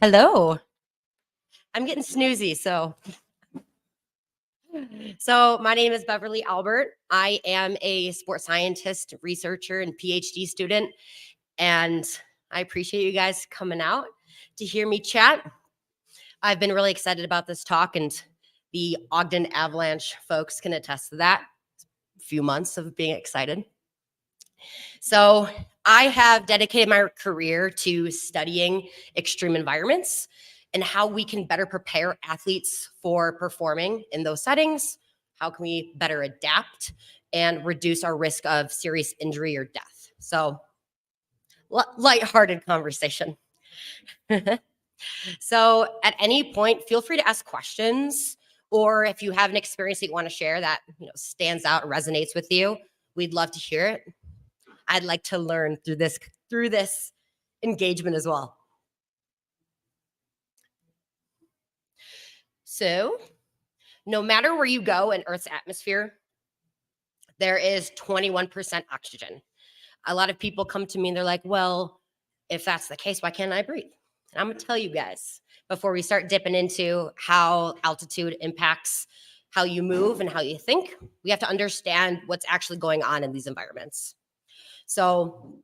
Hello. I'm getting snoozy, so my name is Beverly Albert. I am a sports scientist, researcher, and PhD student, and I appreciate you guys coming out to hear me chat. I've been really excited about this talk, and the Ogden Avalanche folks can attest to that. A few months of being excited. So I have dedicated my career to studying extreme environments and how we can better prepare athletes for performing in those settings. How can we better adapt and reduce our risk of serious injury or death? So, lighthearted conversation. So, at any point, feel free to ask questions, or if you have an experience that you want to share that stands out, resonates with you, we'd love to hear it. I'd like to learn through this engagement as well. So, no matter where you go in Earth's atmosphere, there is 21% oxygen. A lot of people come to me and they're like, well, if that's the case, why can't I breathe? And I'm going to tell you guys before we start dipping into how altitude impacts how you move and how you think, we have to understand what's actually going on in these environments. So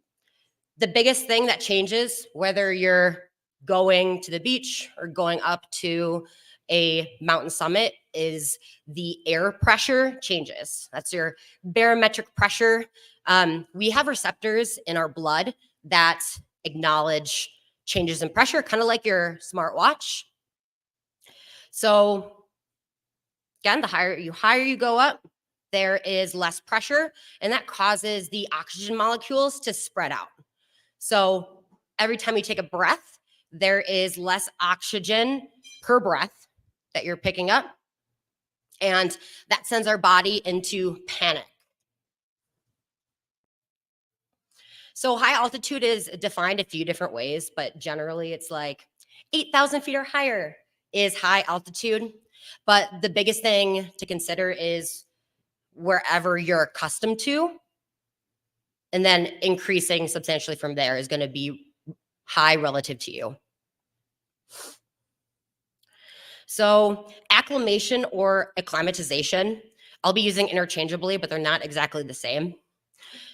the biggest thing that changes, whether you're going to the beach or going up to a mountain summit, is the air pressure changes. That's your barometric pressure. We have receptors in our blood that acknowledge changes in pressure, kind of like your smartwatch. So again, the higher you go up, there is less pressure, and that causes the oxygen molecules to spread out. So every time you take a breath, there is less oxygen per breath that you're picking up, and that sends our body into panic. So high altitude is defined a few different ways, but generally it's like 8,000 feet or higher is high altitude. But the biggest thing to consider is wherever you're accustomed to, and then increasing substantially from there is going to be high relative to you. So acclimation or acclimatization, I'll be using interchangeably, but they're not exactly the same.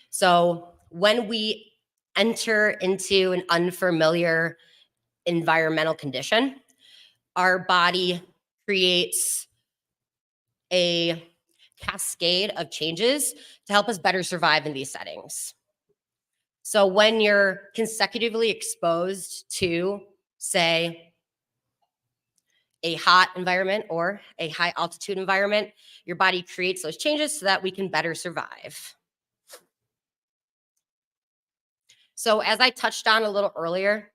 So when we enter into an unfamiliar environmental condition, our body creates a cascade of changes to help us better survive in these settings. So when you're consecutively exposed to, say, a hot environment or a high altitude environment, your body creates those changes so that we can better survive. So as I touched on a little earlier,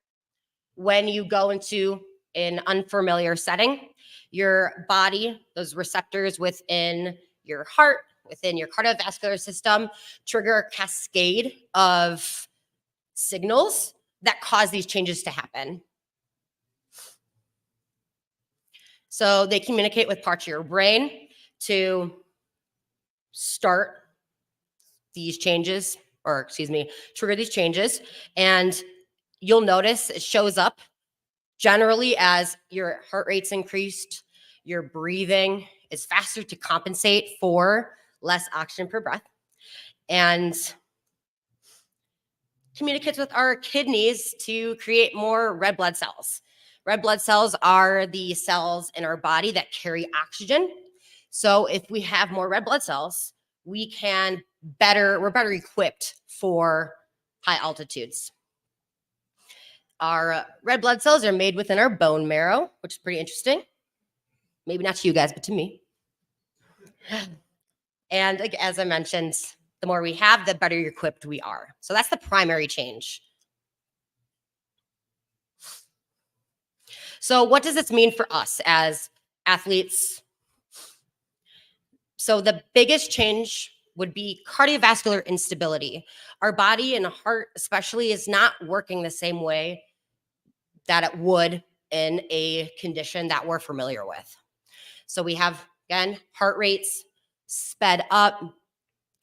when you go into an unfamiliar setting, your body, those receptors within your heart, within your cardiovascular system, trigger a cascade of signals that cause these changes to happen. So they communicate with parts of your brain to start these changes, or trigger these changes. And you'll notice it shows up generally as your heart rate's increased, your breathing is faster to compensate for less oxygen per breath, and communicates with our kidneys to create more red blood cells. Red blood cells are the cells in our body that carry oxygen. So if we have more red blood cells, we're better equipped for high altitudes. Our red blood cells are made within our bone marrow, which is pretty interesting. Maybe not to you guys, but to me. And as I mentioned, the more we have, the better equipped we are. So that's the primary change. So what does this mean for us as athletes? So the biggest change would be cardiovascular instability. Our body and heart especially is not working the same way that it would in a condition that we're familiar with. So we have, again, heart rates sped up,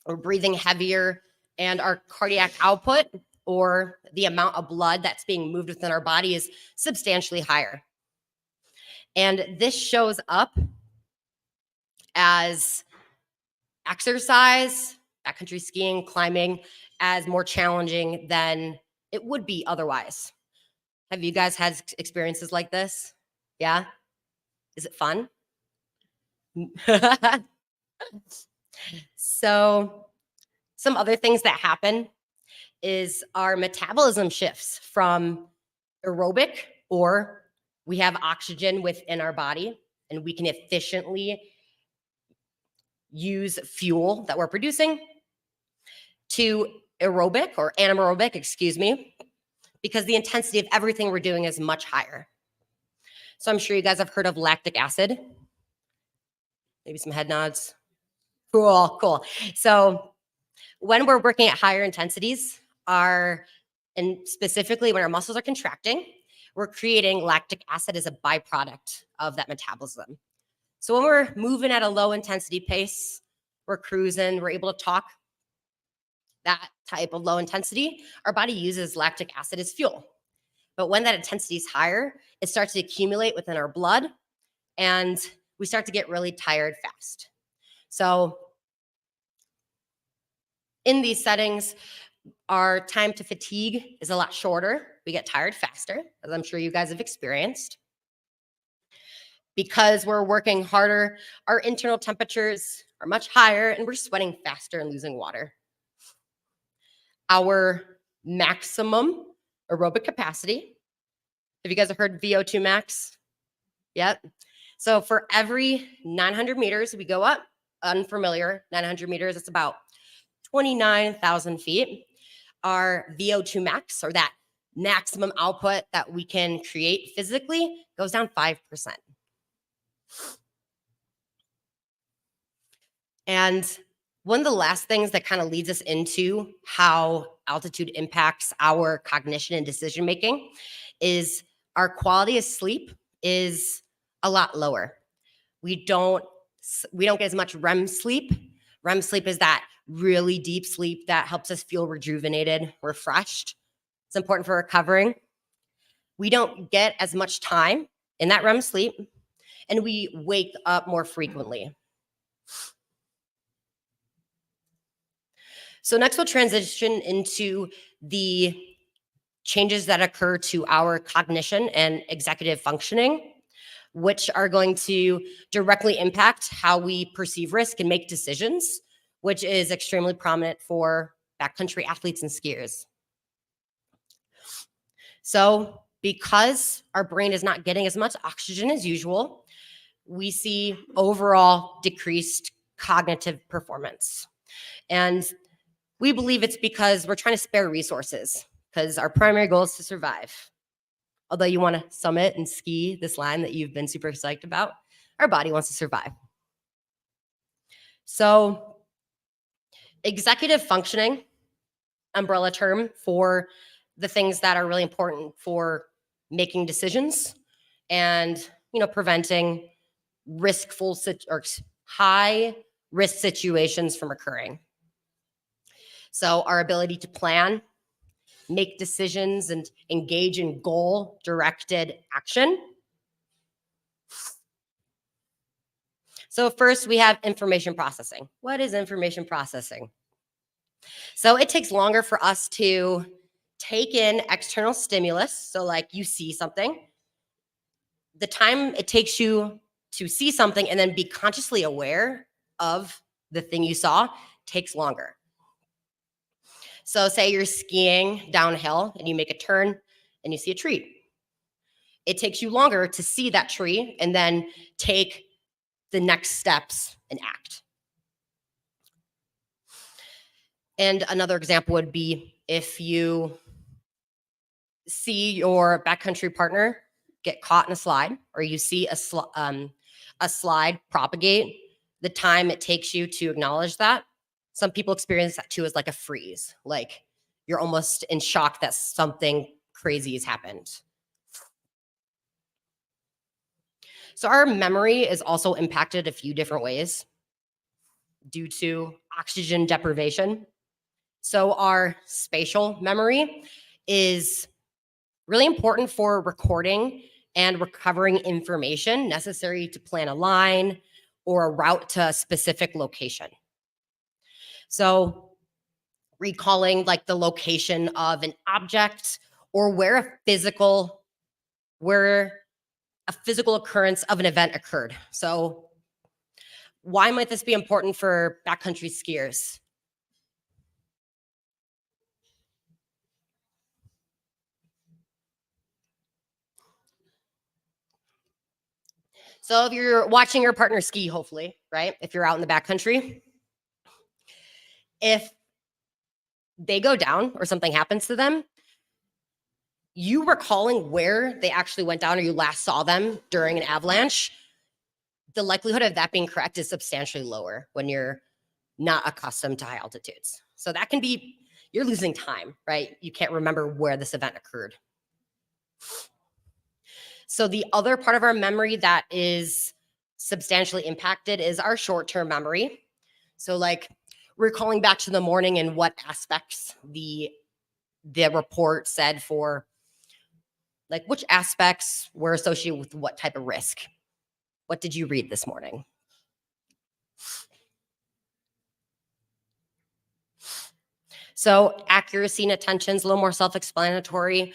we're breathing heavier, and our cardiac output or the amount of blood that's being moved within our body is substantially higher. And this shows up as exercise, backcountry skiing, climbing, as more challenging than it would be otherwise. Have you guys had experiences like this? Yeah? Is it fun? So, some other things that happen is our metabolism shifts from aerobic, or we have oxygen within our body and we can efficiently use fuel that we're producing, to aerobic or anaerobic, excuse me, because the intensity of everything we're doing is much higher. So I'm sure you guys have heard of lactic acid. Maybe some head nods. Cool. So when we're working at higher intensities, and specifically when our muscles are contracting, we're creating lactic acid as a byproduct of that metabolism. So when we're moving at a low intensity pace, we're cruising, we're able to talk, that type of low intensity, our body uses lactic acid as fuel. But when that intensity is higher, it starts to accumulate within our blood and we start to get really tired fast. So in these settings, our time to fatigue is a lot shorter. We get tired faster, as I'm sure you guys have experienced. Because we're working harder, our internal temperatures are much higher and we're sweating faster and losing water. Our maximum aerobic capacity, have you guys heard VO2 max? Yep. So for every 900 meters we go up, unfamiliar, 900 meters, it's about 29,000 feet. Our VO2 max, or that maximum output that we can create physically, goes down 5%. And one of the last things that kind of leads us into how altitude impacts our cognition and decision making is our quality of sleep is a lot lower. We don't get as much REM sleep. REM sleep is that really deep sleep that helps us feel rejuvenated, refreshed. It's important for recovering. We don't get as much time in that REM sleep, and we wake up more frequently. So next we'll transition into the changes that occur to our cognition and executive functioning, which are going to directly impact how we perceive risk and make decisions, which is extremely prominent for backcountry athletes and skiers. So because our brain is not getting as much oxygen as usual, we see overall decreased cognitive performance. And we believe it's because we're trying to spare resources, because our primary goal is to survive. Although you want to summit and ski this line that you've been super psyched about, our body wants to survive. So executive functioning, umbrella term for the things that are really important for making decisions and, preventing high risk situations from occurring. So our ability to plan, make decisions, and engage in goal-directed action. So first, we have information processing. What is information processing? So it takes longer for us to take in external stimulus. So like you see something. The time it takes you to see something and then be consciously aware of the thing you saw takes longer. So say you're skiing downhill and you make a turn and you see a tree. It takes you longer to see that tree and then take the next steps and act. And another example would be if you see your backcountry partner get caught in a slide, or you see a slide propagate, the time it takes you to acknowledge that. Some people experience that too as like a freeze, like you're almost in shock that something crazy has happened. So our memory is also impacted a few different ways due to oxygen deprivation. So our spatial memory is really important for recording and recovering information necessary to plan a line or a route to a specific location. So recalling like the location of an object or where a physical occurrence of an event occurred. So why might this be important for backcountry skiers? So if you're watching your partner ski, hopefully, right? If you're out in the backcountry, if they go down or something happens to them, you recalling where they actually went down or you last saw them during an avalanche, the likelihood of that being correct is substantially lower when you're not accustomed to high altitudes. So that can be, you're losing time, right? You can't remember where this event occurred. So the other part of our memory that is substantially impacted is our short-term memory. So like recalling back to the morning and what aspects the report said for, like which aspects were associated with what type of risk. What did you read this morning? So accuracy and attention is a little more self-explanatory.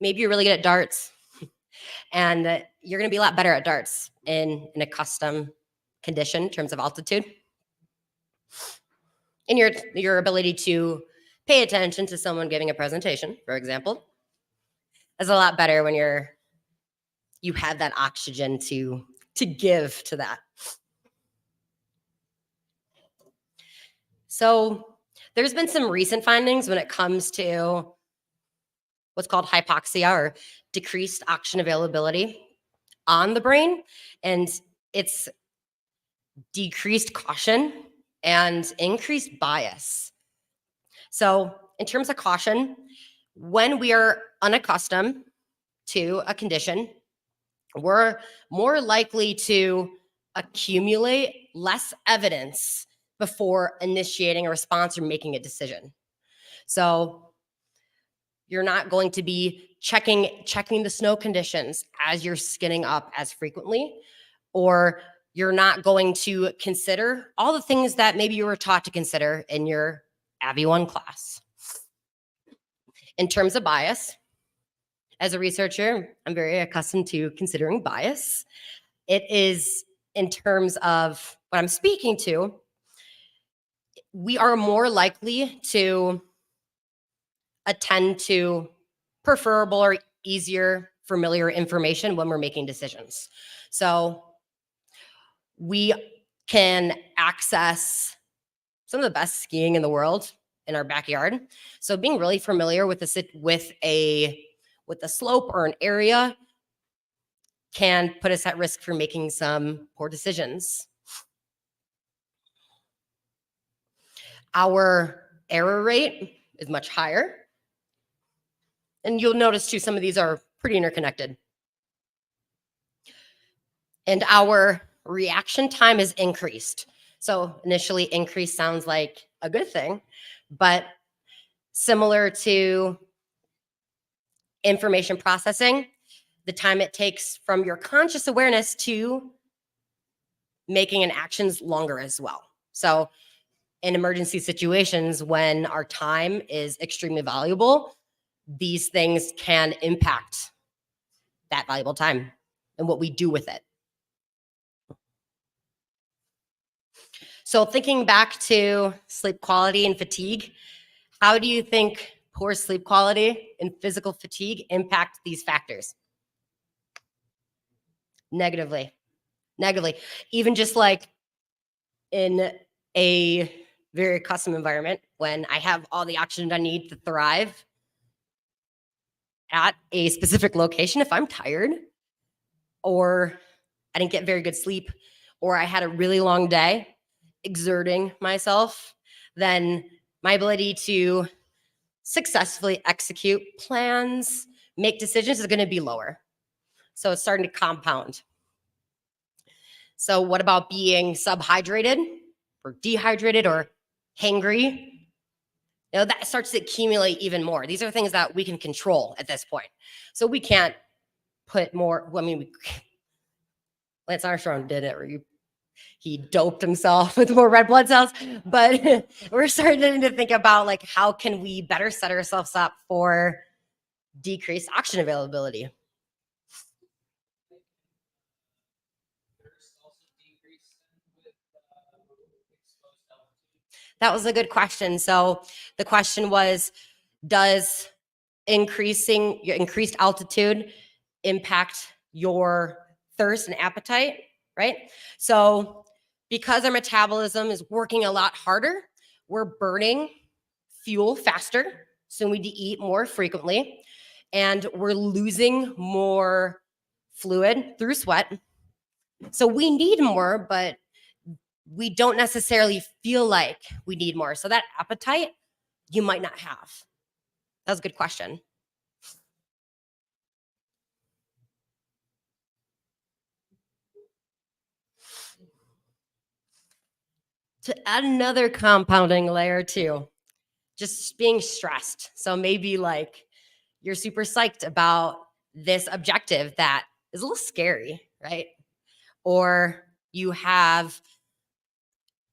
Maybe you're really good at darts and you're going to be a lot better at darts in a custom condition in terms of altitude. And your ability to pay attention to someone giving a presentation, for example, is a lot better when you have that oxygen to give to that. So there's been some recent findings when it comes to what's called hypoxia or decreased oxygen availability on the brain, and it's decreased caution and increased bias. So in terms of caution, when we are unaccustomed to a condition, we're more likely to accumulate less evidence before initiating a response or making a decision. So you're not going to be checking the snow conditions as you're skinning up as frequently, or you're not going to consider all the things that maybe you were taught to consider in your Avi 1 class. In terms of bias, as a researcher, I'm very accustomed to considering bias. It is in terms of what I'm speaking to, we are more likely to attend to preferable or easier familiar information when we're making decisions. So we can access some of the best skiing in the world in our backyard. So being really familiar with a slope or an area can put us at risk for making some poor decisions. Our error rate is much higher. And you'll notice too, some of these are pretty interconnected. And our reaction time is increased. So initially increase sounds like a good thing, but similar to information processing, the time it takes from your conscious awareness to making an action's longer as well. So in emergency situations, when our time is extremely valuable, these things can impact that valuable time and what we do with it. So thinking back to sleep quality and fatigue, how do you think poor sleep quality and physical fatigue impact these factors? Negatively. Even just like in a very custom environment, when I have all the oxygen I need to thrive at a specific location, if I'm tired or I didn't get very good sleep or I had a really long day exerting myself, then my ability to successfully execute plans, make decisions is going to be lower. So it's starting to compound. So what about being subhydrated or dehydrated or hangry? That starts to accumulate even more. These are things that we can control at this point. So we can't put more, I mean, Lance Armstrong did it, where he doped himself with more red blood cells, but we're starting to think about like, how can we better set ourselves up for decreased oxygen availability? That was a good question. So the question was, does your increased altitude impact your thirst and appetite, right? So because our metabolism is working a lot harder, we're burning fuel faster, so we need to eat more frequently, and we're losing more fluid through sweat. So we need more, but we don't necessarily feel like we need more. So that appetite you might not have. That was a good question. To add another compounding layer too, just being stressed. So maybe like you're super psyched about this objective that is a little scary, right? Or you have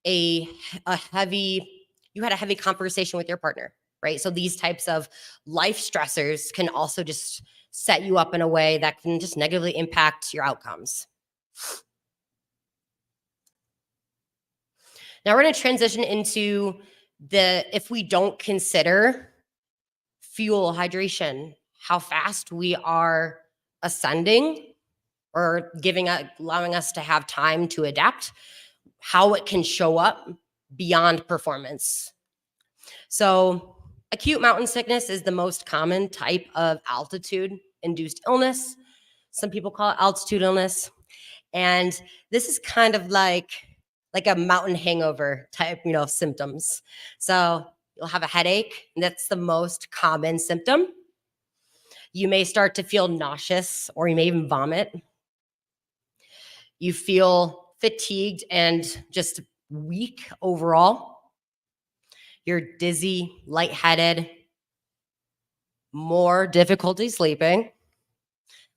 a heavy you had a heavy conversation with your partner, right? So these types of life stressors can also just set you up in a way that can just negatively impact your outcomes. Now we're going to transition into if we don't consider fuel, hydration, how fast we are ascending or allowing us to have time to adapt, how it can show up beyond performance. So acute mountain sickness is the most common type of altitude induced illness. Some people call it altitude illness. And this is kind of like a mountain hangover type, symptoms. So you'll have a headache, and that's the most common symptom. You may start to feel nauseous, or you may even vomit. You feel fatigued and just weak overall. You're dizzy, lightheaded, more difficulty sleeping,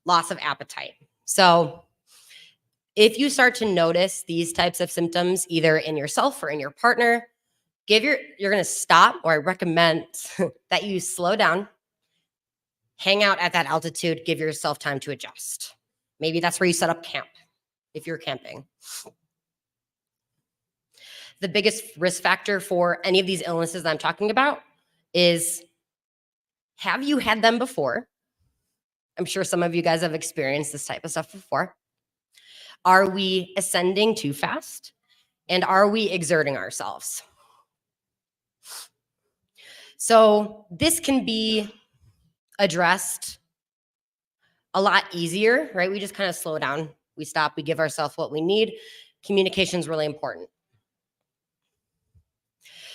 loss of appetite. So if you start to notice these types of symptoms, either in yourself or in your partner, you're going to stop, or I recommend that you slow down, hang out at that altitude, give yourself time to adjust. Maybe that's where you set up camp if you're camping. The biggest risk factor for any of these illnesses that I'm talking about is, have you had them before? I'm sure some of you guys have experienced this type of stuff before. Are we ascending too fast? And are we exerting ourselves? So this can be addressed a lot easier, right? We just kind of slow down, we stop, we give ourselves what we need. Communication is really important.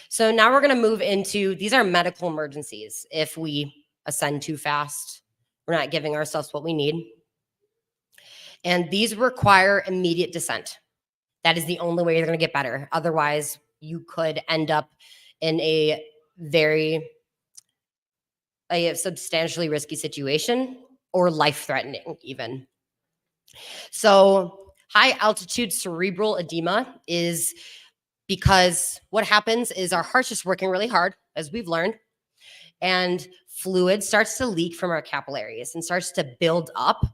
So now we're going to move into, these are medical emergencies. If we ascend too fast, we're not giving ourselves what we need. And these require immediate descent. That is the only way you're going to get better. Otherwise, you could end up in a substantially risky situation, or life-threatening even. So high altitude cerebral edema is because what happens is our heart's just working really hard, as we've learned, and fluid starts to leak from our capillaries and starts to build up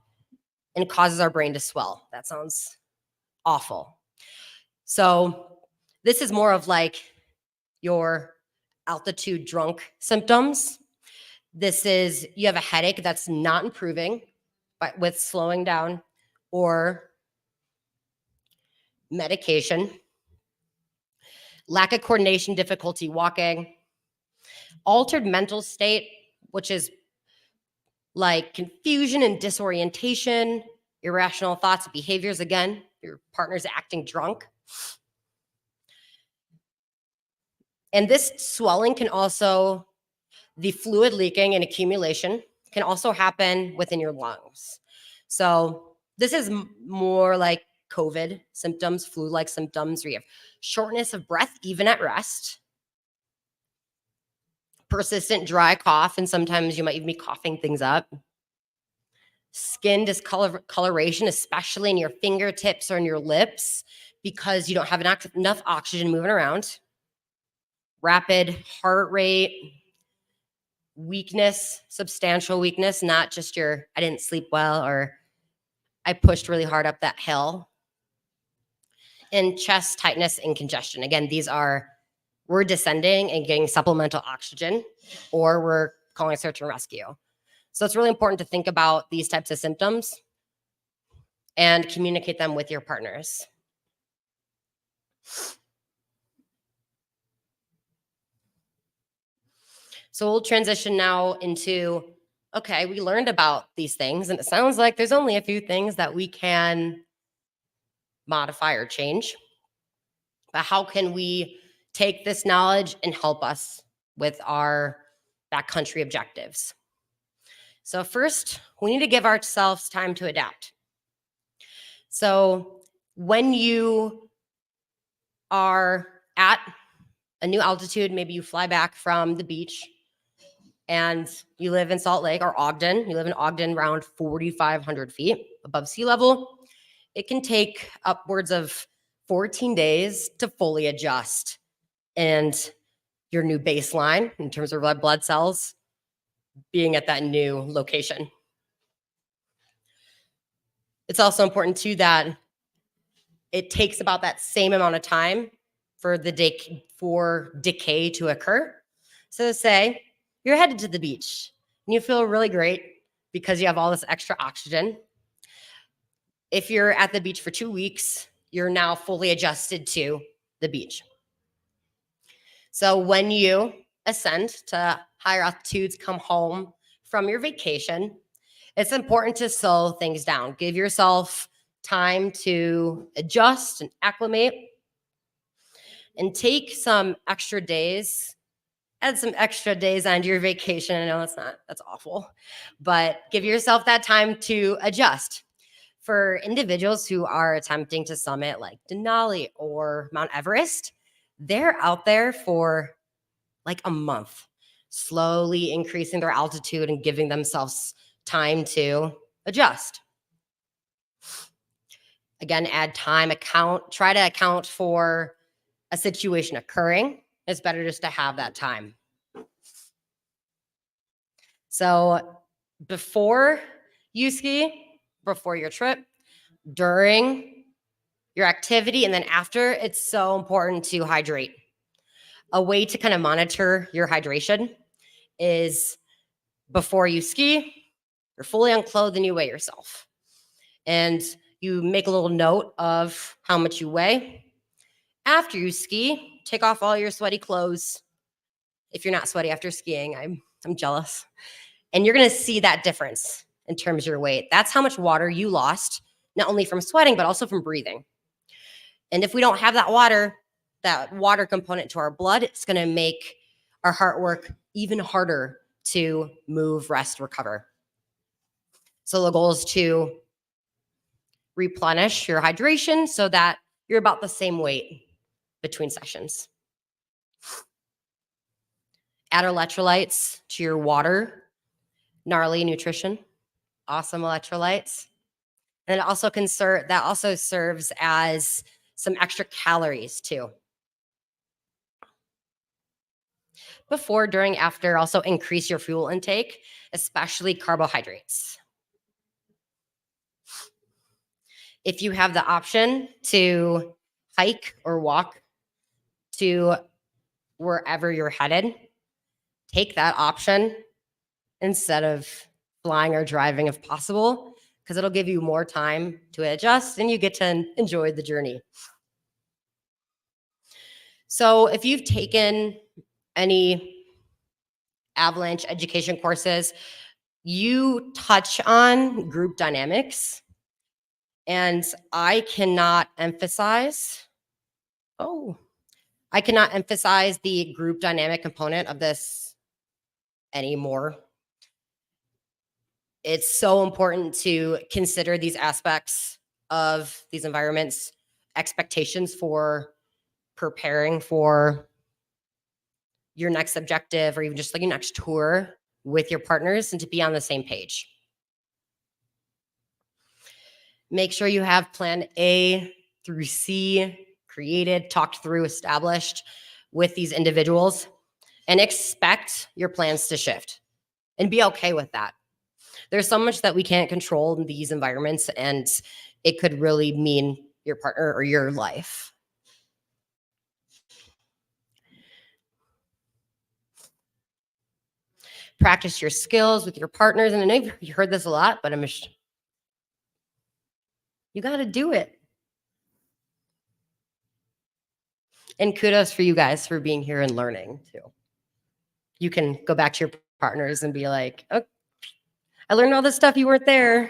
and causes our brain to swell. That sounds awful. So this is more of like your altitude drunk symptoms. This is, you have a headache that's not improving, but with slowing down or medication, lack of coordination, difficulty walking, altered mental state, which is like confusion and disorientation, irrational thoughts, behaviors. Again, your partner's acting drunk. And this swelling can also, the fluid leaking and accumulation can also happen within your lungs. So this is more like COVID symptoms, flu-like symptoms, where you have shortness of breath even at rest. persistent dry cough, and sometimes you might even be coughing things up. Skin discoloration, especially in your fingertips or in your lips, because you don't have enough oxygen moving around. Rapid heart rate, weakness, substantial weakness, not just I didn't sleep well or I pushed really hard up that hill. And chest tightness and congestion. Again, we're descending and getting supplemental oxygen, or we're calling search and rescue. So it's really important to think about these types of symptoms and communicate them with your partners. So we'll transition now into, okay, we learned about these things, and it sounds like there's only a few things that we can modify or change. But how can we take this knowledge and help us with our backcountry objectives? So first, we need to give ourselves time to adapt. So when you are at a new altitude, maybe you fly back from the beach and you live in Salt Lake or Ogden, you live in Ogden around 4,500 feet above sea level, it can take upwards of 14 days to fully adjust and your new baseline in terms of red blood cells being at that new location. It's also important too that it takes about that same amount of time for decay to occur. So say you're headed to the beach and you feel really great because you have all this extra oxygen. If you're at the beach for 2 weeks, you're now fully adjusted to the beach. So when you ascend to higher altitudes, come home from your vacation, it's important to slow things down. Give yourself time to adjust and acclimate, and take some extra days. Add some extra days onto your vacation. I know that's awful, but give yourself that time to adjust. For individuals who are attempting to summit like Denali or Mount Everest, they're out there for like a month, slowly increasing their altitude and giving themselves time to adjust. Again, add time, try to account for a situation occurring. It's better just to have that time. So before you ski, before your trip, during your activity, and then after, it's so important to hydrate. A way to kind of monitor your hydration is before you ski, you're fully unclothed and you weigh yourself. And you make a little note of how much you weigh. After you ski, take off all your sweaty clothes. If you're not sweaty after skiing, I'm jealous. And you're going to see that difference in terms of your weight. That's how much water you lost, not only from sweating, but also from breathing. And if we don't have that water component to our blood, it's going to make our heart work even harder to move, rest, recover. So the goal is to replenish your hydration so that you're about the same weight between sessions. Add electrolytes to your water. Gnarly nutrition, awesome electrolytes. And it also that also serves as some extra calories too. Before, during, after, also increase your fuel intake, especially carbohydrates. If you have the option to hike or walk to wherever you're headed, take that option instead of flying or driving if possible, because it'll give you more time to adjust and you get to enjoy the journey. So if you've taken any Avalanche education courses, you touch on group dynamics. And I cannot emphasize the group dynamic component of this anymore. It's so important to consider these aspects of these environments, expectations for preparing for your next objective or even just like your next tour with your partners and to be on the same page. Make sure you have plan A through C created, talked through, established with these individuals, and expect your plans to shift and be okay with that. There's so much that we can't control in these environments, and it could really mean your partner or your life. Practice your skills with your partners. And I know you heard this a lot, but you got to do it. And kudos for you guys for being here and learning too. You can go back to your partners and be like, oh, I learned all this stuff. You weren't there.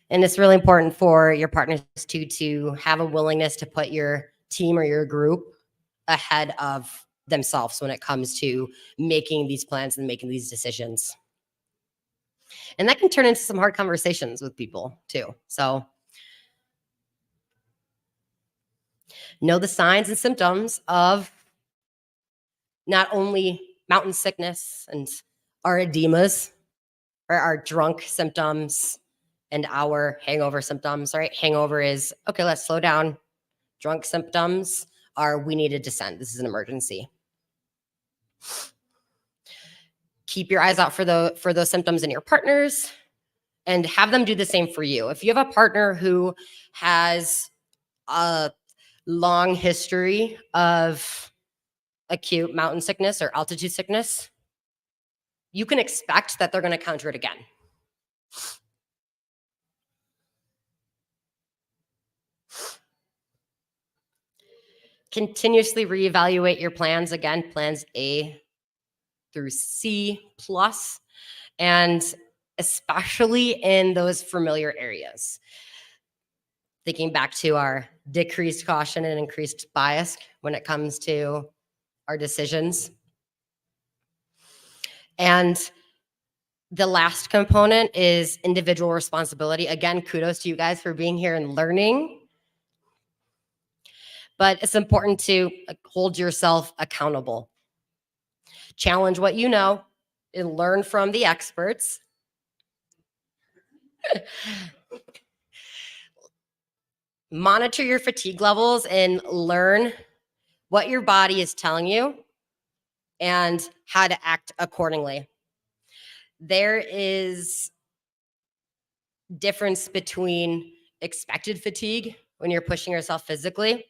And it's really important for your partners to have a willingness to put your team or your group ahead of themselves when it comes to making these plans and making these decisions. And that can turn into some hard conversations with people too. So know the signs and symptoms of not only mountain sickness and our edemas or our drunk symptoms and our hangover symptoms, right? Hangover is, okay, let's slow down. Drunk symptoms are, we need to descend. This is an emergency. Keep your eyes out for those symptoms in your partners and have them do the same for you. If you have a partner who has a long history of acute mountain sickness or altitude sickness, you can expect that they're going to counter it again. Continuously reevaluate your plans. Again, plans A through C plus, and especially in those familiar areas. Thinking back to our decreased caution and increased bias when it comes to our decisions. And the last component is individual responsibility. Again, kudos to you guys for being here and learning. But it's important to hold yourself accountable. Challenge what you know and learn from the experts. Monitor your fatigue levels and learn what your body is telling you and how to act accordingly. There is difference between expected fatigue when you're pushing yourself physically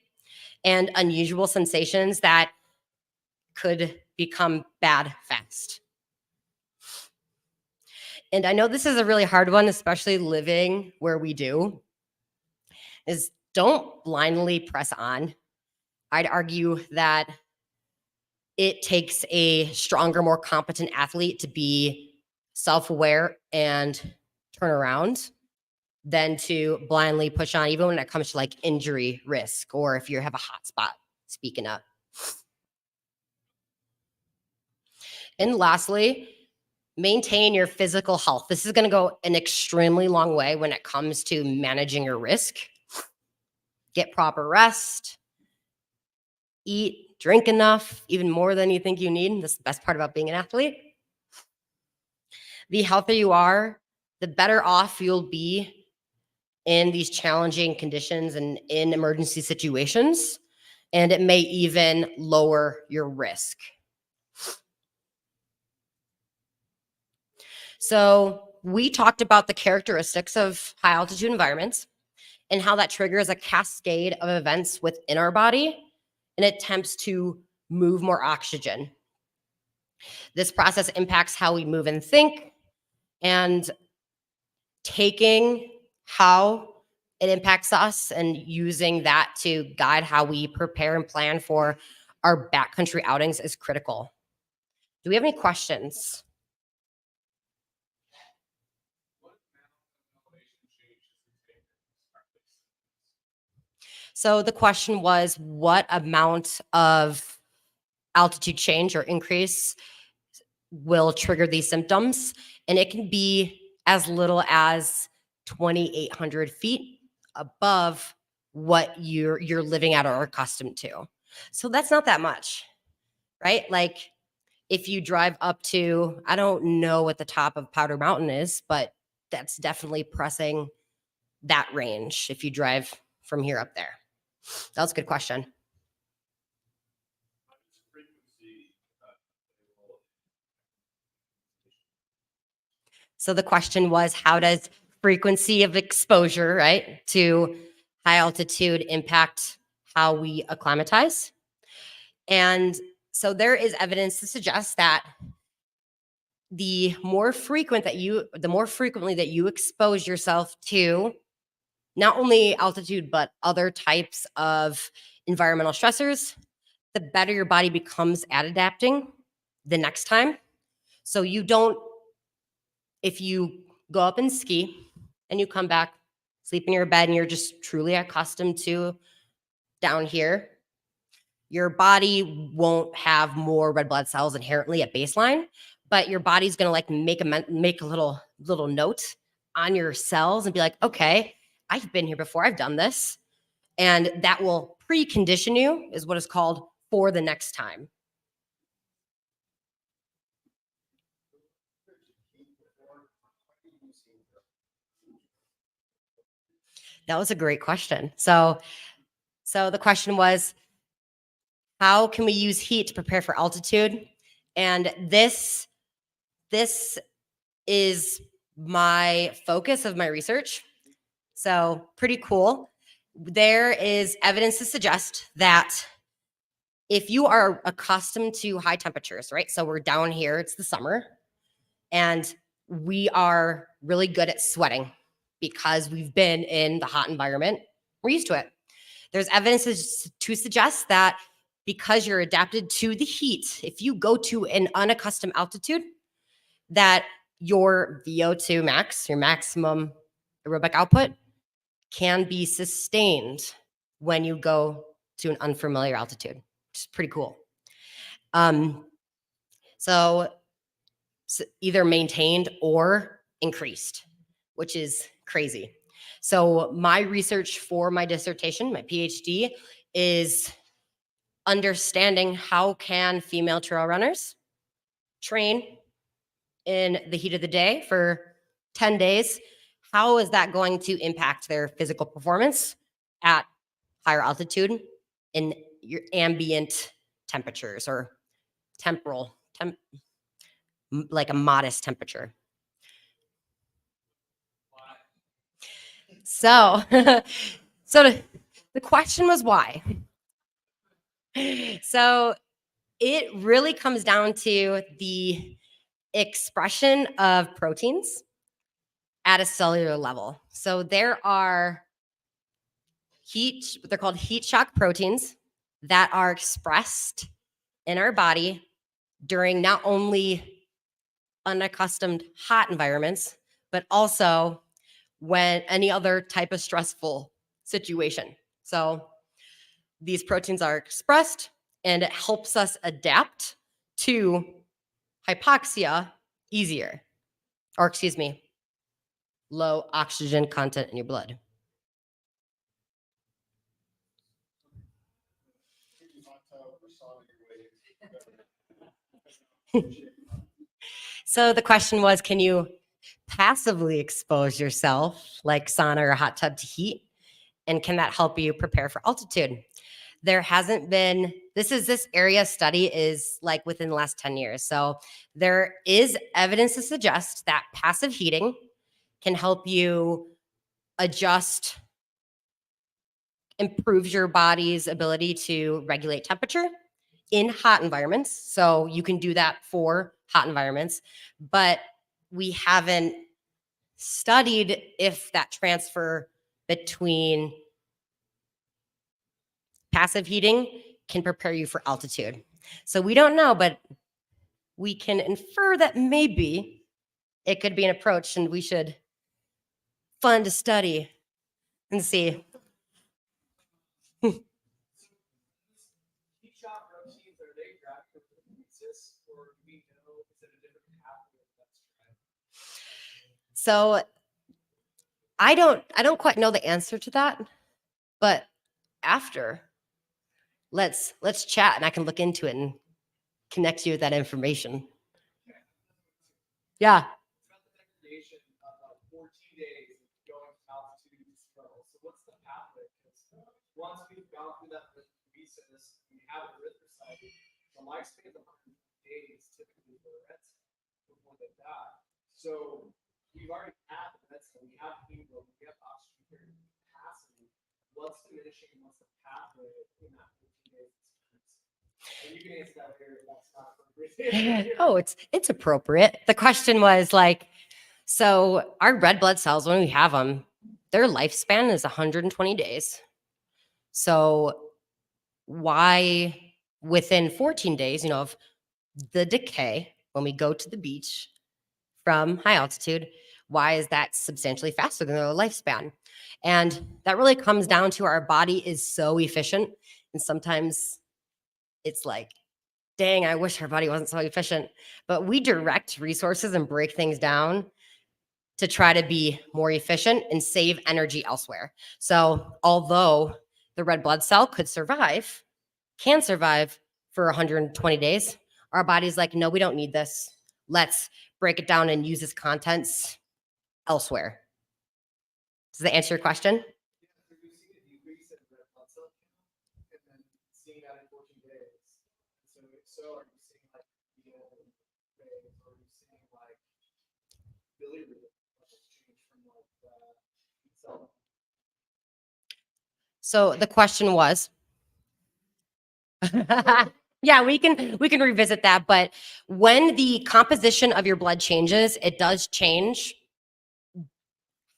and unusual sensations that could become bad fast. And I know this is a really hard one, especially living where we do, is don't blindly press on. I'd argue that it takes a stronger, more competent athlete to be self-aware and turn around than to blindly push on, even when it comes to like injury risk or if you have a hot spot, speaking of. And lastly, maintain your physical health. This is going to go an extremely long way when it comes to managing your risk. Get proper rest, eat, drink enough, even more than you think you need. That's the best part about being an athlete. The healthier you are, the better off you'll be in these challenging conditions and in emergency situations. And it may even lower your risk. So we talked about the characteristics of high altitude environments and how that triggers a cascade of events within our body and attempts to move more oxygen. This process impacts how we move and think, and taking how it impacts us and using that to guide how we prepare and plan for our backcountry outings is critical. Do we have any questions? So the question was, what amount of altitude change or increase will trigger these symptoms? And it can be as little as 2,800 feet above what you're living at or accustomed to. So that's not that much, right? Like if you drive up to, I don't know what the top of Powder Mountain is, but that's definitely pressing that range if you drive from here up there. That was a good question. So the question was, how does frequency of exposure, right, to high altitude impact how we acclimatize? And so there is evidence to suggest that the more frequently that you expose yourself to not only altitude but other types of environmental stressors, the better your body becomes at adapting the next time. So you don't, if you go up and ski and you come back, sleep in your bed, and you're just truly accustomed to down here, your body won't have more red blood cells inherently at baseline, but your body's going to like make a little note on your cells and be like, okay, I've been here before, I've done this, and that will precondition you, is what is called, for the next time. That was a great question. So the question was, how can we use heat to prepare for altitude? And this is my focus of my research. So pretty cool. There is evidence to suggest that if you are accustomed to high temperatures, right? So we're down here, it's the summer, and we are really good at sweating because we've been in the hot environment. We're used to it. There's evidence to suggest that because you're adapted to the heat, if you go to an unaccustomed altitude, that your VO2 max, your maximum aerobic output, can be sustained when you go to an unfamiliar altitude, which is pretty cool. So either maintained or increased, which is crazy. So my research for my dissertation, my PhD, is understanding how can female trail runners train in the heat of the day for 10 days. How is that going to impact their physical performance at higher altitude in your ambient temperatures or like a modest temperature? So, so the question was why? So it really comes down to the expression of proteins at a cellular level. So there are they're called heat shock proteins that are expressed in our body during not only unaccustomed hot environments, but also when any other type of stressful situation. So these proteins are expressed and it helps us adapt to hypoxia easier, or excuse me, low oxygen content in your blood. So the question was, can you passively expose yourself like sauna or a hot tub to heat? And can that help you prepare for altitude? There hasn't been, this area study is like within the last 10 years. So there is evidence to suggest that passive heating can help you adjust, improves your body's ability to regulate temperature in hot environments. So you can do that for hot environments, but we haven't studied if that transfer between passive heating can prepare you for altitude. So we don't know, but we can infer that maybe it could be an approach, and we should fund a study and see. So I don't quite know the answer to that. But after, let's chat and I can look into it and connect you with that information. Yeah. Oh, it's appropriate. The question was like, so our red blood cells, when we have them, their lifespan is 120 days. So why within 14 days, of the decay, when we go to the beach from high altitude, why is that substantially faster than their lifespan? And that really comes down to our body is so efficient. And sometimes it's like, dang, I wish our body wasn't so efficient. But we direct resources and break things down to try to be more efficient and save energy elsewhere. So, although the red blood cell can survive for 120 days, our body's like, no, we don't need this. Let's break it down and use its contents elsewhere. Does that answer your question? So the question was, yeah, we can revisit that, but when the composition of your blood changes, it does change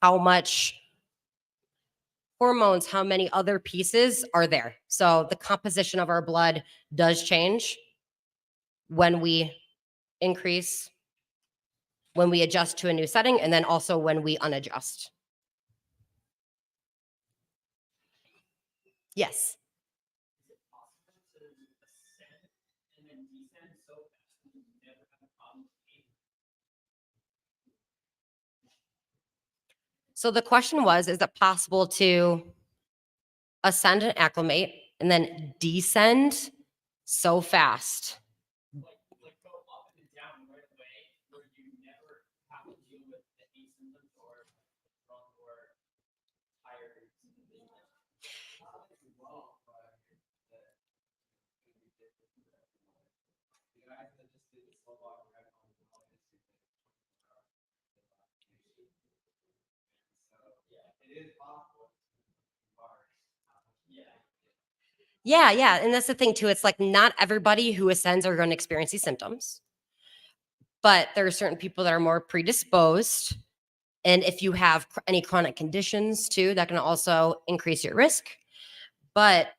how much hormones, how many other pieces are there. So the composition of our blood does change when we increase, when we adjust to a new setting, and then also when we unadjust. Yes. So the question was, is it possible to ascend and acclimate and then descend so fast? Yeah, yeah. And that's the thing too. It's like not everybody who ascends are going to experience these symptoms, but there are certain people that are more predisposed. And if you have any chronic conditions too, that can also increase your risk. But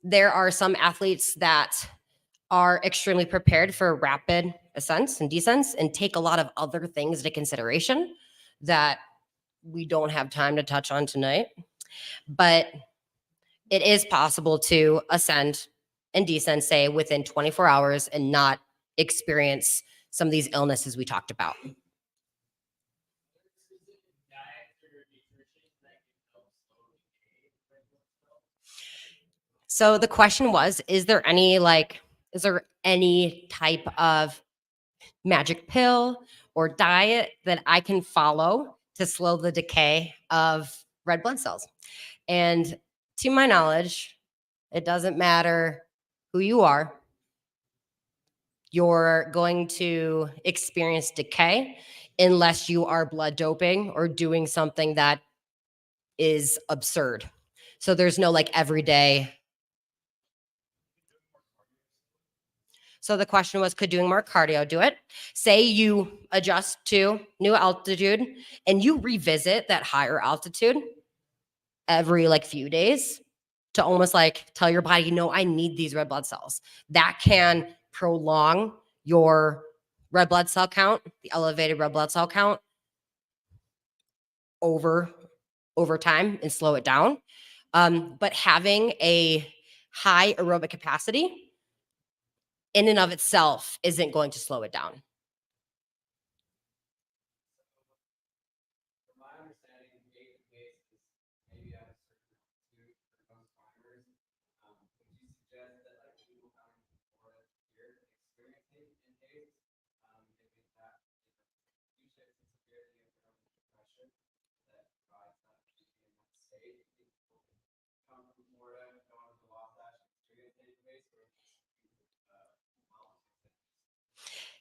there are some athletes that are extremely prepared for rapid ascents and descents and take a lot of other things into consideration that we don't have time to touch on tonight. But it is possible to ascend and descend, say, within 24 hours and not experience some of these illnesses we talked about. So the question was, is there any type of magic pill or diet that I can follow to slow the decay of red blood cells? And to my knowledge, it doesn't matter who you are, you're going to experience decay unless you are blood doping or doing something that is absurd. So there's no like everyday. So the question was, could doing more cardio do it? Say you adjust to new altitude and you revisit that higher altitude every like few days to almost like tell your body, I need these red blood cells. That can prolong your red blood cell count, the elevated red blood cell count over time and slow it down. But having a high aerobic capacity in and of itself isn't going to slow it down.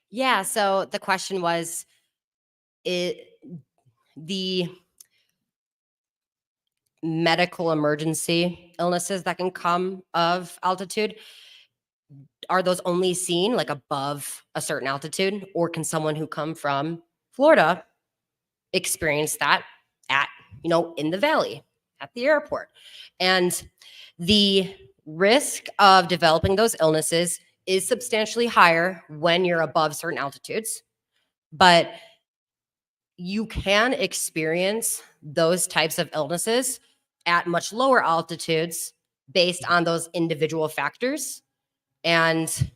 Yeah. So the question was, the medical emergency illnesses that can come of altitude, are those only seen like above a certain altitude, or can someone who come from Florida experience that at, in the valley at the airport? And the risk of developing those illnesses is substantially higher when you're above certain altitudes, but you can experience those types of illnesses at much lower altitudes based on those individual factors. And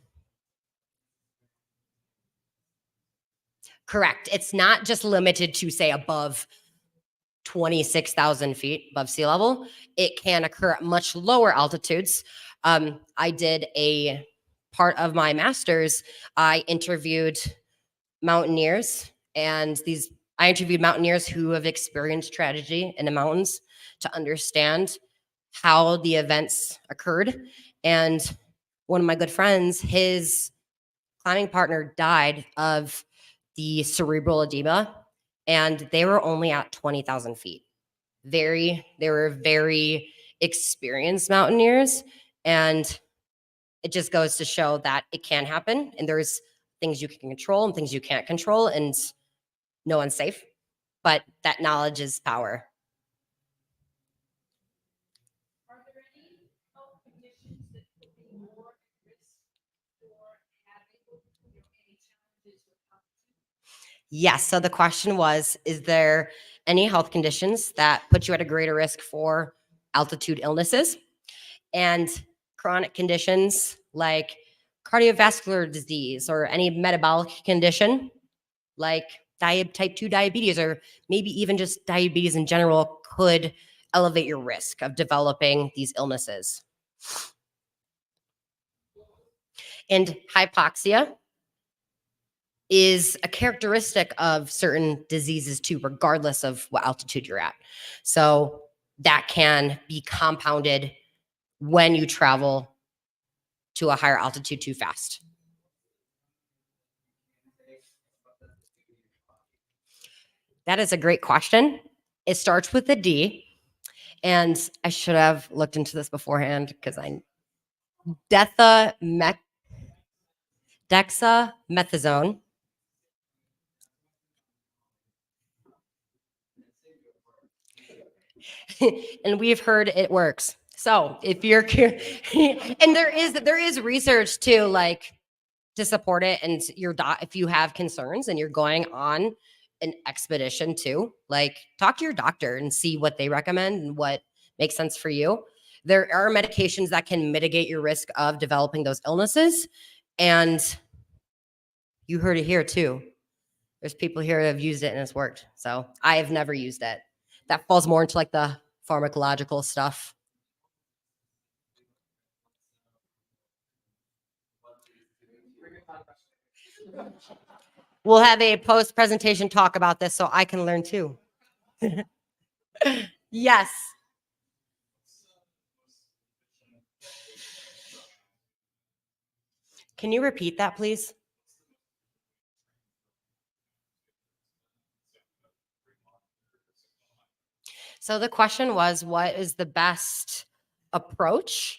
correct, it's not just limited to, say, above 26,000 feet above sea level. It can occur at much lower altitudes. I did a part of my master's, I interviewed mountaineers, and I interviewed mountaineers who have experienced tragedy in the mountains to understand how the events occurred. And one of my good friends, his climbing partner died of the cerebral edema, and they were only at 20,000 feet. They were very experienced mountaineers, and it just goes to show that it can happen, and there's things you can control and things you can't control, and no one's safe, but that knowledge is power. Yes. So the question was, is there any health conditions that put you at a greater risk for altitude illnesses? And chronic conditions like cardiovascular disease or any metabolic condition like type 2 diabetes, or maybe even just diabetes in general, could elevate your risk of developing these illnesses. And hypoxia is a characteristic of certain diseases too, regardless of what altitude you're at. So that can be compounded when you travel to a higher altitude too fast. That is a great question. It starts with a D, and I should have looked into this beforehand because I dexamethasone. And we've heard it works. So if you're and there is research too, like, to support it, and if you have concerns and you're going on an expedition too, like, talk to your doctor and see what they recommend and what makes sense for you. There are medications that can mitigate your risk of developing those illnesses, and you heard it here too. There's people here that have used it and it's worked. So I have never used it. That falls more into like the pharmacological stuff. We'll have a post presentation talk about this so I can learn too. Yes. Can you repeat that, please? So the question was, what is the best approach?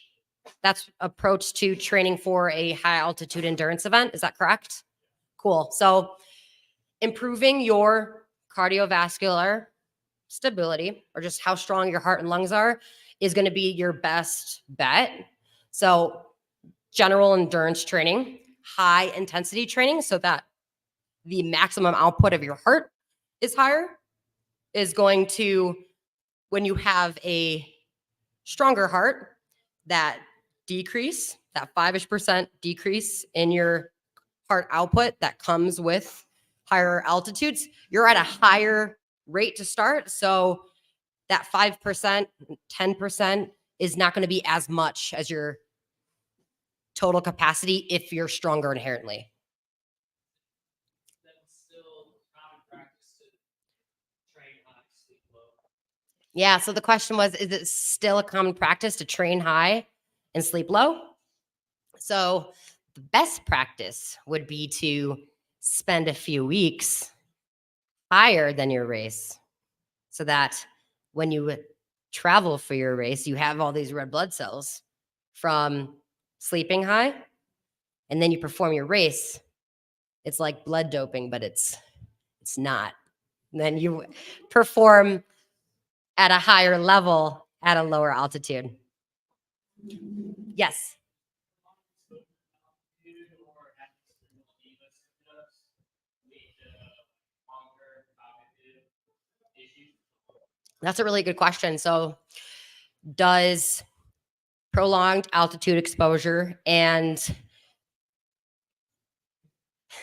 That's approach to training for a high altitude endurance event. Is that correct? Cool. So improving your cardiovascular stability, or just how strong your heart and lungs are, is going to be your best bet. So general endurance training, high intensity training, so that the maximum output of your heart is higher, is going to, when you have a stronger heart, that decrease, that 5% decrease in your heart output that comes with higher altitudes, you're at a higher rate to start. So that 5%, 10% is not going to be as much as your total capacity if you're stronger inherently. Yeah. So the question was, is it still a common practice to train high and sleep low? So the best practice would be to spend a few weeks higher than your race so that when you travel for your race, you have all these red blood cells from sleeping high, and then you perform your race. It's like blood doping, but it's not. And then you perform at a higher level at a lower altitude. Yes. That's a really good question. So, does prolonged altitude exposure and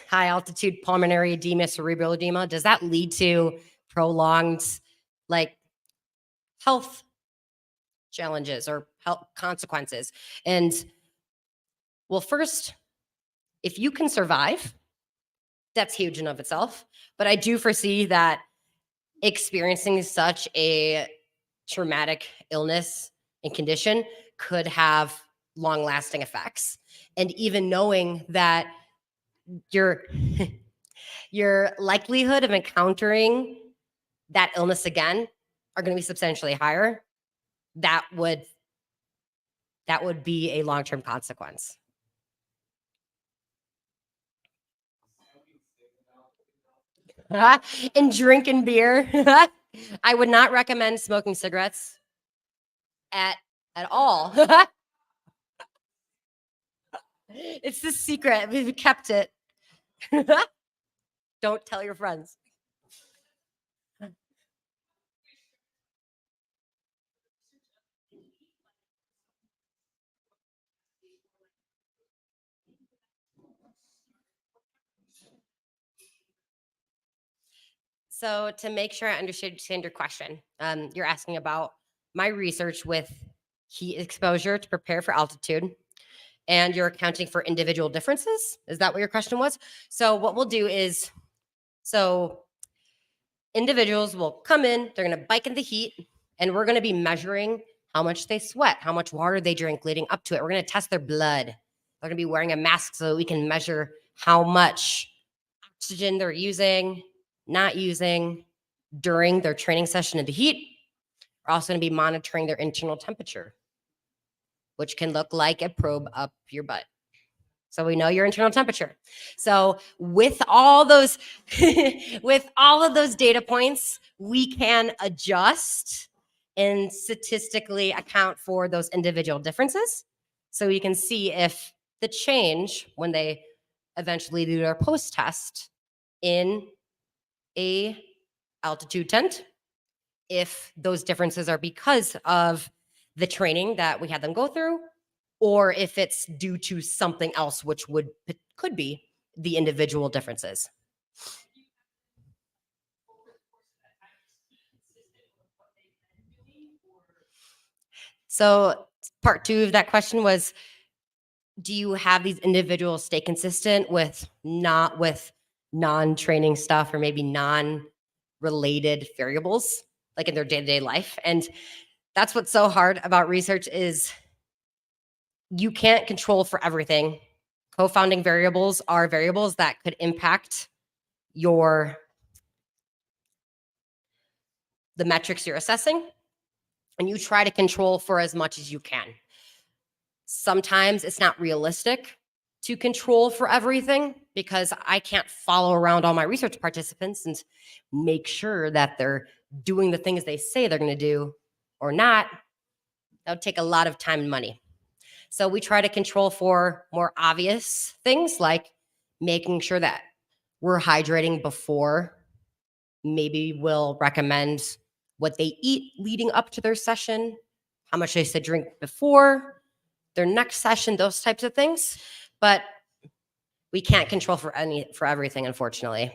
high altitude pulmonary edema, cerebral edema, does that lead to prolonged like health challenges or health consequences? And well, first, if you can survive, that's huge in of itself. But I do foresee that experiencing such a traumatic illness and condition could have long lasting effects. And even knowing that your your likelihood of encountering that illness again are going to be substantially higher, that would be a long-term consequence. And drinking beer. I would not recommend smoking cigarettes at all. It's the secret. We've kept it. Don't tell your friends. So to make sure I understand your question, you're asking about my research with heat exposure to prepare for altitude, and you're accounting for individual differences. Is that what your question was? So what we'll do is, so individuals will come in, they're going to bike in the heat, and we're going to be measuring how much they sweat, how much water they drink leading up to it. We're going to test their blood. They're going to be wearing a mask so we can measure how much oxygen they're using, not using during their training session in the heat. We're also going to be monitoring their internal temperature, which can look like a probe up your butt. So we know your internal temperature. So with all those with all of those data points, we can adjust and statistically account for those individual differences. So we can see if the change when they eventually do their post test in a altitude tent, if those differences are because of the training that we had them go through, or if it's due to something else, which could be the individual differences. So part two of that question was, do you have these individuals stay consistent with non-training stuff or maybe non-related variables like in their day-to-day life? And that's what's so hard about research is you can't control for everything. Co-founding variables are variables that could impact the metrics you're assessing, and you try to control for as much as you can. Sometimes it's not realistic to control for everything because I can't follow around all my research participants and make sure that they're doing the things they say they're going to do or not. That would take a lot of time and money. So we try to control for more obvious things like making sure that we're hydrating before. Maybe we'll recommend what they eat leading up to their session, how much they should drink before their next session, those types of things. But we can't control for everything, unfortunately.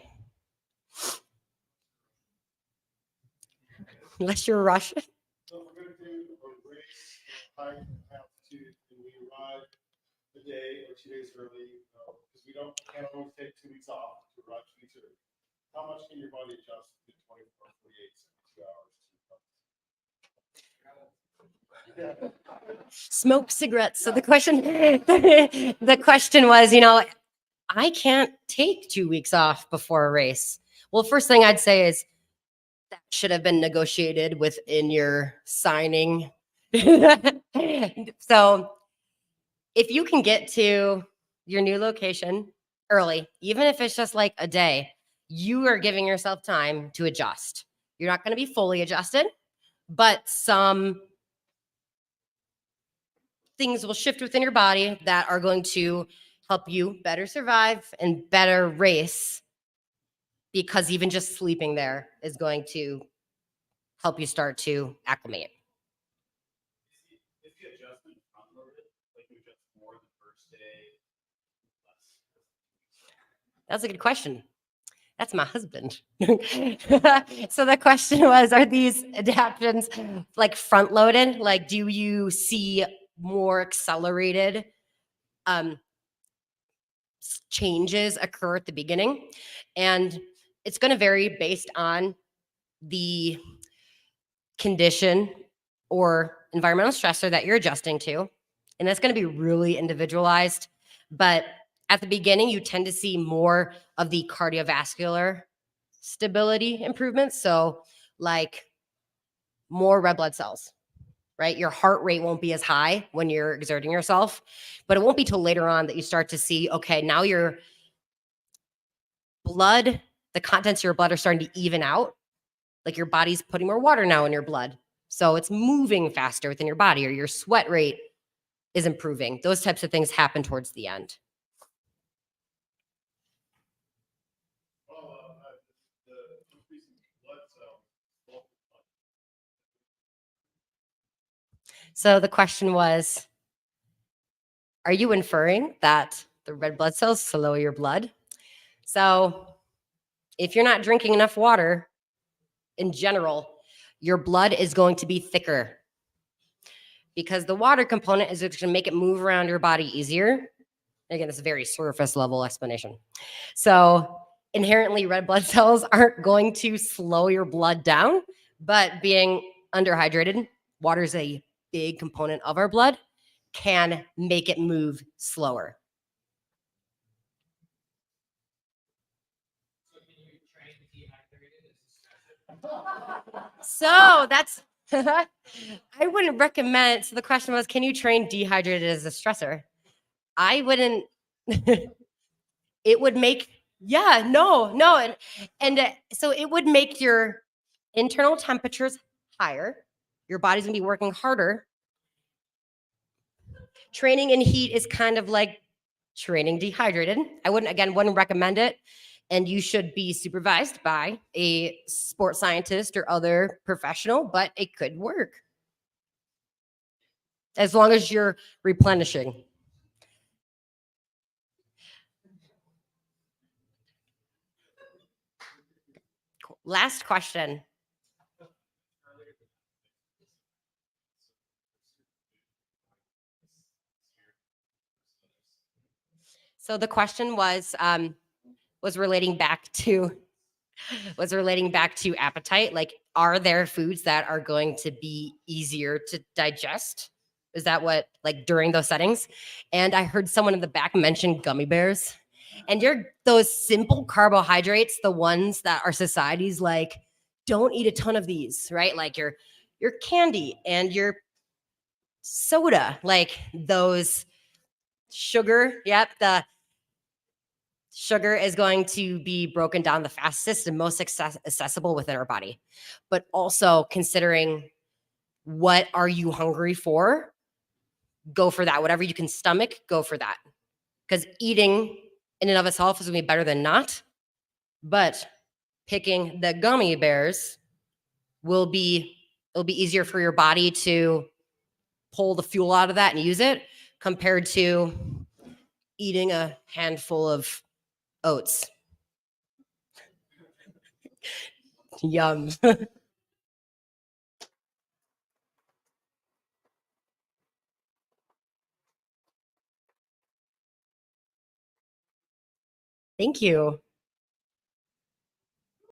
Unless you're Russian. So we're going to do a race high altitude, and we arrive a day or 2 days early because we can't always take 2 weeks off to arrive 2 weeks early. How much can your body adjust in 24, 48, 72 hours? Smoke cigarettes. So the question was, I can't take 2 weeks off before a race. Well, first thing I'd say is that should have been negotiated within your signing. So if you can get to your new location early, even if it's just like a day, you are giving yourself time to adjust. You're not going to be fully adjusted, but some things will shift within your body that are going to help you better survive and better race, because even just sleeping there is going to help you start to acclimate. Is the adjustment front-loaded? Like you adjust more the first day, less? That's a good question. That's my husband. So the question was, are these adaptations like front loaded? Like, do you see more accelerated changes occur at the beginning? And it's going to vary based on the condition or environmental stressor that you're adjusting to. And that's going to be really individualized. But at the beginning, you tend to see more of the cardiovascular stability improvements. So, like more red blood cells, right? Your heart rate won't be as high when you're exerting yourself, but it won't be till later on that you start to see, okay, now your blood, the contents of your blood are starting to even out. Like your body's putting more water now in your blood. So it's moving faster within your body, or your sweat rate is improving. Those types of things happen towards the end. Well, the increase in blood cells. So the question was, are you inferring that the red blood cells slow your blood? So if you're not drinking enough water in general, your blood is going to be thicker, because the water component is going to make it move around your body easier. Again, it's a very surface level explanation. So inherently, red blood cells aren't going to slow your blood down, but being underhydrated, water is a big component of our blood, can make it move slower. So that's, I wouldn't recommend. So the question was, can you train dehydrated as a stressor? I wouldn't. It would make, yeah, no. So it would make your internal temperatures higher. Your body's gonna be working harder. Training in heat is kind of like training dehydrated. I wouldn't recommend it. And you should be supervised by a sports scientist or other professional, but it could work as long as you're replenishing. Cool. Last question. So the question was relating back to appetite. Like, are there foods that are going to be easier to digest? Is that what, like, during those settings? And I heard someone in the back mention gummy bears. And you're those simple carbohydrates, the ones that our society's like, don't eat a ton of these, right? Like your candy and your soda, like those sugar. Yep, the sugar is going to be broken down the fastest and most accessible within our body. But also considering, what are you hungry for? Go for that. Whatever you can stomach, go for that. Because eating in and of itself is going to be better than not. But picking the gummy bears it'll be easier for your body to pull the fuel out of that and use it, compared to eating a handful of oats. Yum. Thank you.